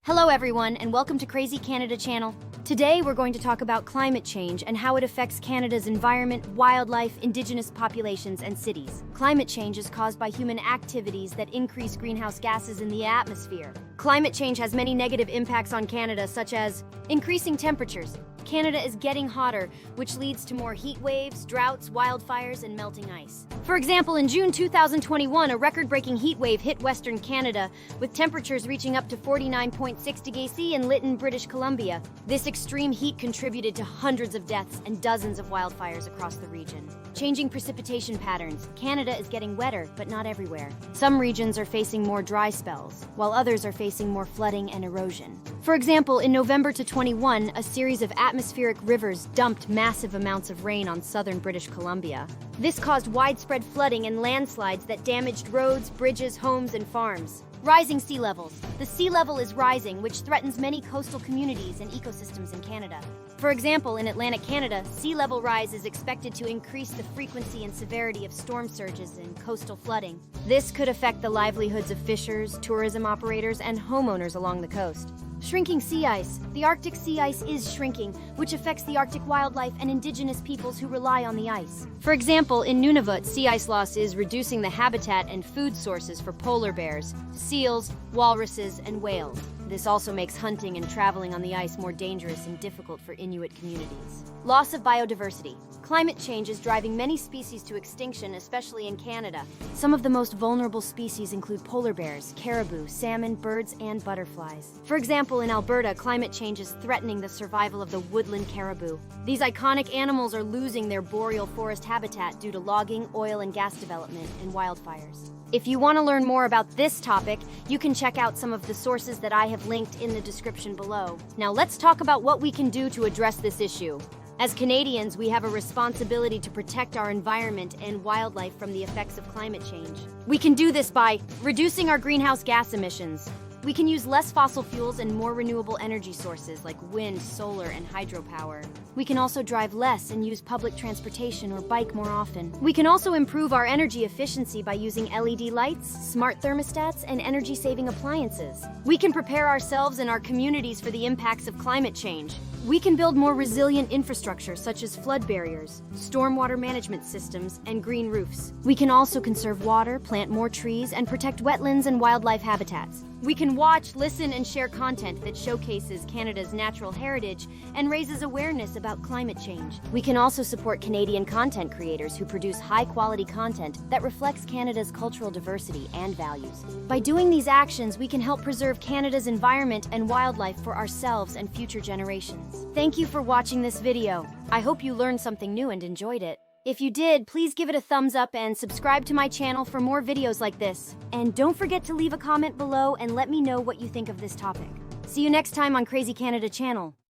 Hello everyone, and welcome to Crazy Canada channel. Today we're going to talk about climate change and how it affects Canada's environment, wildlife, indigenous populations, and cities. Climate change is caused by human activities that increase greenhouse gases in the atmosphere. Climate change has many negative impacts on Canada, such as increasing temperatures. Canada is getting hotter, which leads to more heat waves, droughts, wildfires, and melting ice. For example, in June 2021, a record-breaking heat wave hit Western Canada, with temperatures reaching up to 49.6 degrees C in Lytton, British Columbia. This extreme heat contributed to hundreds of deaths and dozens of wildfires across the region. Changing precipitation patterns. Canada is getting wetter, but not everywhere. Some regions are facing more dry spells, while others are facing more flooding and erosion. For example, in November 2021, a series of atmospheric rivers dumped massive amounts of rain on southern British Columbia. This caused widespread flooding and landslides that damaged roads, bridges, homes, and farms. Rising sea levels. The sea level is rising, which threatens many coastal communities and ecosystems in Canada. For example, in Atlantic Canada, sea level rise is expected to increase the frequency and severity of storm surges and coastal flooding. This could affect the livelihoods of fishers, tourism operators, and homeowners along the coast. Shrinking sea ice. The Arctic sea ice is shrinking, which affects the Arctic wildlife and indigenous peoples who rely on the ice. For example, in Nunavut, sea ice loss is reducing the habitat and food sources for polar bears, seals, walruses, and whales. This also makes hunting and traveling on the ice more dangerous and difficult for Inuit communities. Loss of biodiversity. Climate change is driving many species to extinction, especially in Canada. Some of the most vulnerable species include polar bears, caribou, salmon, birds, and butterflies. For example, in Alberta, climate change is threatening the survival of the woodland caribou. These iconic animals are losing their boreal forest habitat due to logging, oil and gas development, and wildfires. If you want to learn more about this topic, you can check out some of the sources that I have linked in the description below. Now let's talk about what we can do to address this issue. As Canadians, we have a responsibility to protect our environment and wildlife from the effects of climate change. We can do this by reducing our greenhouse gas emissions. We can use less fossil fuels and more renewable energy sources like wind, solar, and hydropower. We can also drive less and use public transportation or bike more often. We can also improve our energy efficiency by using LED lights, smart thermostats, and energy-saving appliances. We can prepare ourselves and our communities for the impacts of climate change. We can build more resilient infrastructure such as flood barriers, stormwater management systems, and green roofs. We can also conserve water, plant more trees, and protect wetlands and wildlife habitats. We can watch, listen, and share content that showcases Canada's natural heritage and raises awareness about climate change. We can also support Canadian content creators who produce high-quality content that reflects Canada's cultural diversity and values. By doing these actions, we can help preserve Canada's environment and wildlife for ourselves and future generations. Thank you for watching this video. I hope you learned something new and enjoyed it. If you did, please give it a thumbs up and subscribe to my channel for more videos like this. And don't forget to leave a comment below and let me know what you think of this topic. See you next time on Crazy Canada channel.